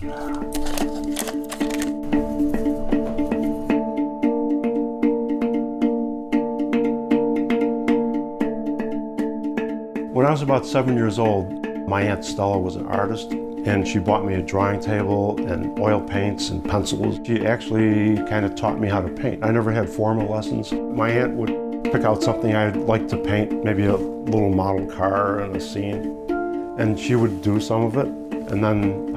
When I was about 7 years old, my Aunt Stella was an artist, and she bought me a drawing table and oil paints and pencils. She actually kind of taught me how to paint. I never had formal lessons. My aunt would pick out something I'd like to paint, maybe a little model car and a scene, and she would do some of it, and then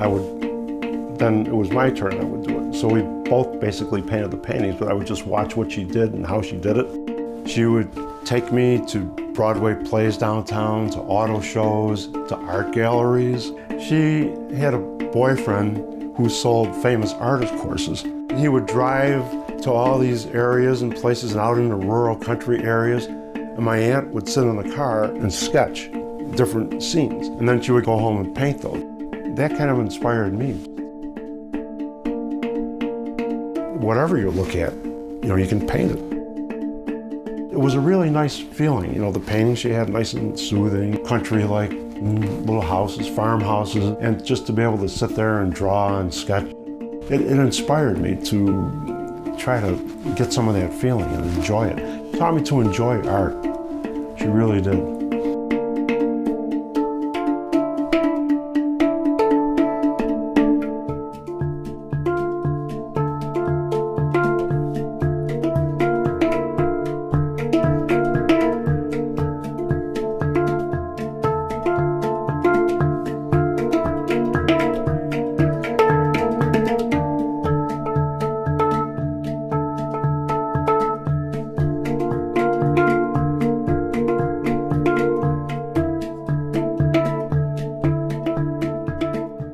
it was my turn, I would do it. So we both basically painted the paintings, but I would just watch what she did and how she did it. She would take me to Broadway plays downtown, to auto shows, to art galleries. She had a boyfriend who sold famous artist courses. He would drive to all these areas and places and out into rural country areas, and my aunt would sit in the car and sketch different scenes, and then she would go home and paint those. That kind of inspired me. Whatever you look at, you can paint it. It was a really nice feeling, the paintings she had, nice and soothing, country-like, little houses, farmhouses, and just to be able to sit there and draw and sketch. It inspired me to try to get some of that feeling and enjoy it. It taught me to enjoy art. She really did.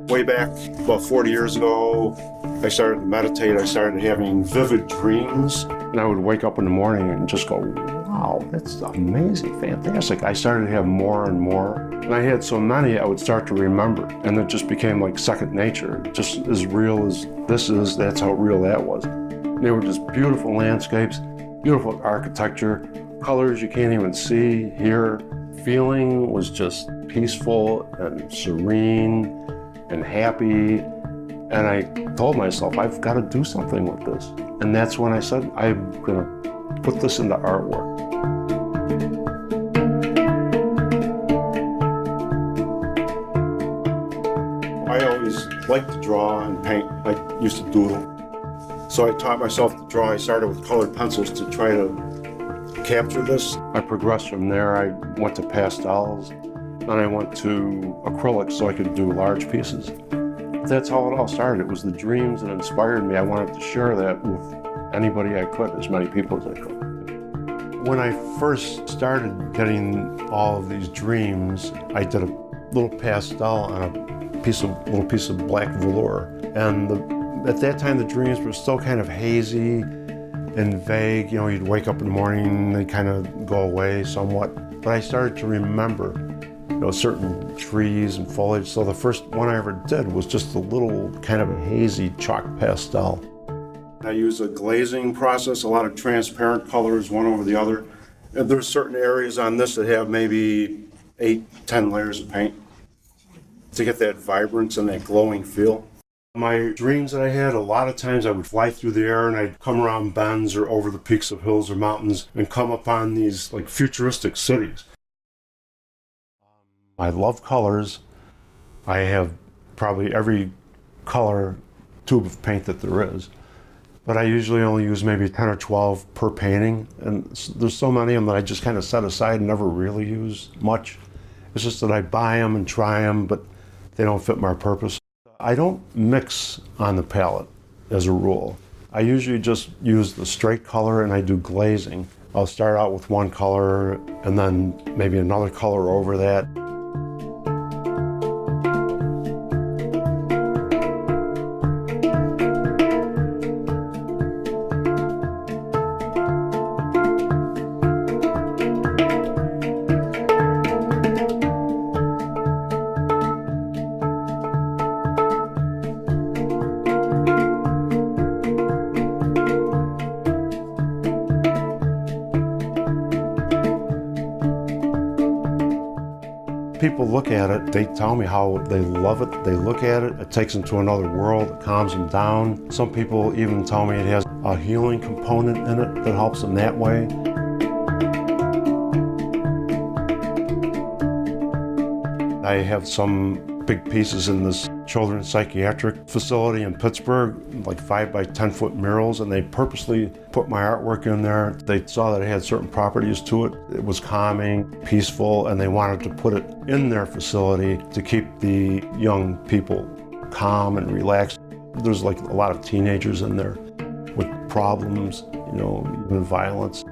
Way back about 40 years ago, I started to meditate. I started having vivid dreams, and I would wake up in the morning and just go, wow, that's amazing, fantastic. I started to have more and more, and I had so many I would start to remember, and it just became like second nature. Just as real as this is, that's how real that was. They were just beautiful landscapes, beautiful architecture, colors you can't even see, hear. Feeling was just peaceful and serene and happy, and I told myself, I've got to do something with this. And that's when I said, I'm gonna put this into artwork. I always liked to draw and paint. I used to doodle. So I taught myself to draw. I started with colored pencils to try to capture this. I progressed from there. I went to pastels. Then I went to acrylics so I could do large pieces. That's how it all started. It was the dreams that inspired me. I wanted to share that with anybody I could, as many people as I could. When I first started getting all of these dreams, I did a little pastel on a little piece of black velour. And at that time, the dreams were still kind of hazy and vague. You'd wake up in the morning and they'd kind of go away somewhat. But I started to remember certain trees and foliage. So the first one I ever did was just a little kind of a hazy chalk pastel. I use a glazing process, a lot of transparent colors, one over the other. And there's certain areas on this that have maybe 8, 10 layers of paint to get that vibrance and that glowing feel. My dreams that I had, a lot of times I would fly through the air and I'd come around bends or over the peaks of hills or mountains and come upon these like futuristic cities. I love colors. I have probably every color tube of paint that there is, but I usually only use maybe 10 or 12 per painting, and there's so many of them that I just kind of set aside and never really use much. It's just that I buy them and try them, but they don't fit my purpose. I don't mix on the palette as a rule. I usually just use the straight color and I do glazing. I'll start out with one color and then maybe another color over that. people look at it, they tell me how they love it. They look at it, it takes them to another world, it calms them down. Some people even tell me it has a healing component in it that helps them that way. I have some big pieces in this children's psychiatric facility in Pittsburgh, like 5 by 10 foot murals, and they purposely put my artwork in there. They saw that it had certain properties to it. It was calming, peaceful, and they wanted to put it in their facility to keep the young people calm and relaxed. There's like a lot of teenagers in there with problems, even violence.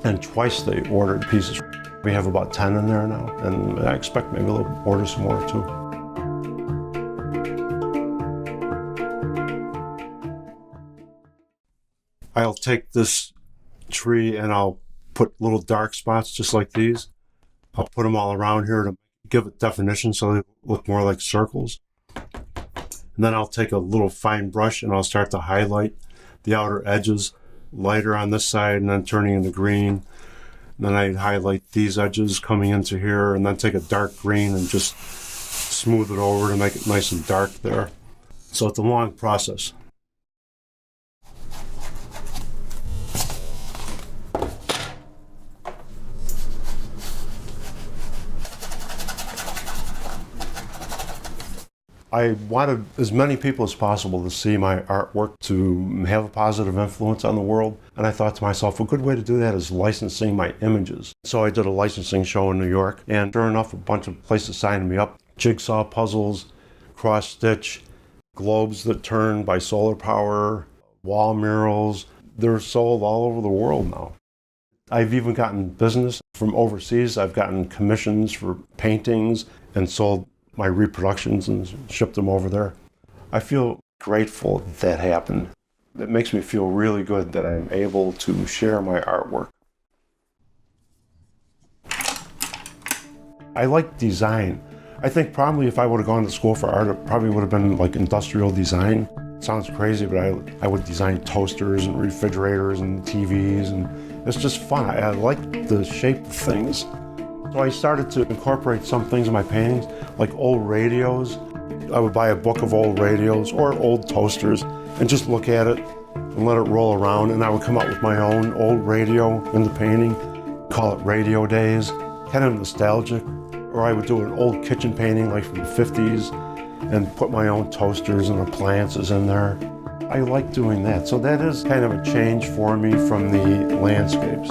And twice they ordered pieces. We have about 10 in there now, and I expect maybe they'll order some more too. I'll take this tree and I'll put little dark spots just like these. I'll put them all around here to give it definition so they look more like circles. And then I'll take a little fine brush and I'll start to highlight the outer edges, lighter on this side and then turning into green. And then I highlight these edges coming into here and then take a dark green and just smooth it over to make it nice and dark there. So it's a long process. I wanted as many people as possible to see my artwork, to have a positive influence on the world. And I thought to myself, a good way to do that is licensing my images. So I did a licensing show in New York, and sure enough, a bunch of places signed me up. Jigsaw puzzles, cross stitch, globes that turn by solar power, wall murals. They're sold all over the world now. I've even gotten business from overseas. I've gotten commissions for paintings and sold my reproductions and shipped them over there. I feel grateful that happened. It makes me feel really good that I'm able to share my artwork. I like design. I think probably if I would have gone to school for art, it probably would have been like industrial design. It sounds crazy, but I would design toasters and refrigerators and TVs, and it's just fun. I like the shape of things. So I started to incorporate some things in my paintings, like old radios. I would buy a book of old radios or old toasters and just look at it and let it roll around, and I would come up with my own old radio in the painting, call it Radio Days, kind of nostalgic. Or I would do an old kitchen painting like from the 50s and put my own toasters and appliances in there. I like doing that. So that is kind of a change for me from the landscapes.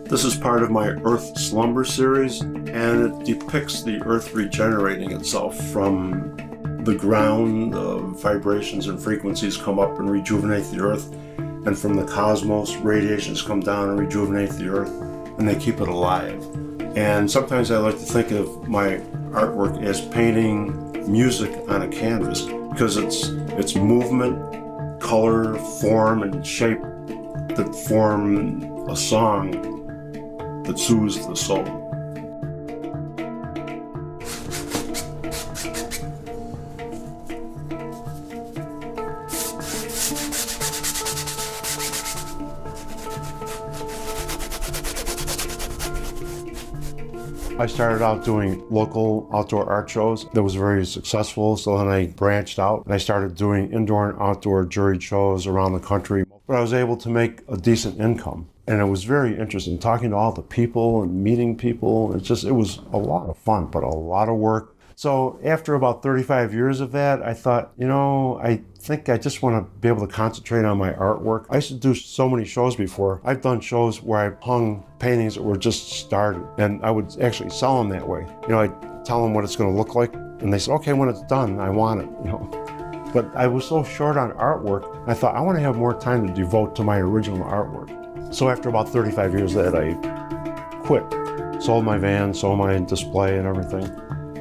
This is part of my Earth Slumber series, and it depicts the Earth regenerating itself from the ground. Vibrations and frequencies come up and rejuvenate the Earth, and from the cosmos, radiations come down and rejuvenate the Earth, and they keep it alive. And sometimes I like to think of my artwork as painting music on a canvas, because it's movement, color, form, and shape that form a song that soothes the soul. I started out doing local outdoor art shows. That was very successful, so then I branched out and I started doing indoor and outdoor juried shows around the country. But I was able to make a decent income. And it was very interesting talking to all the people and meeting people. It was a lot of fun, but a lot of work. So after about 35 years of that, I thought, I think I just want to be able to concentrate on my artwork. I used to do so many shows before. I've done shows where I hung paintings that were just started, and I would actually sell them that way. I'd tell them what it's going to look like, and they said, okay, when it's done, I want it, But I was so short on artwork, I thought I want to have more time to devote to my original artwork. So after about 35 years of that, I quit. Sold my van, sold my display and everything.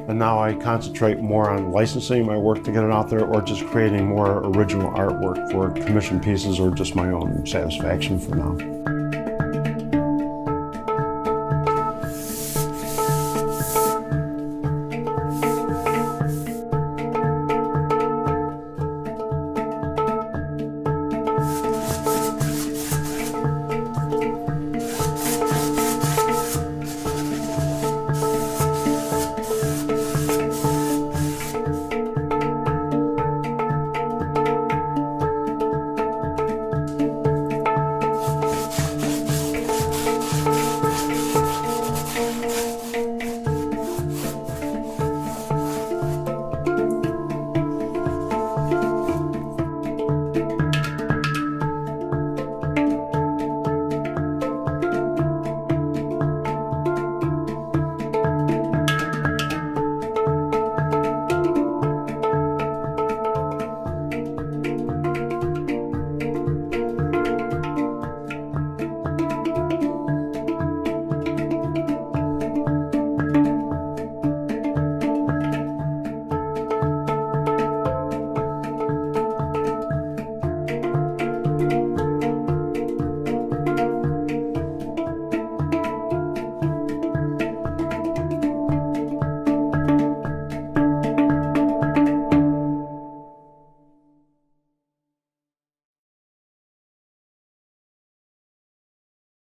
And now I concentrate more on licensing my work to get it out there, or just creating more original artwork for commissioned pieces or just my own satisfaction for now.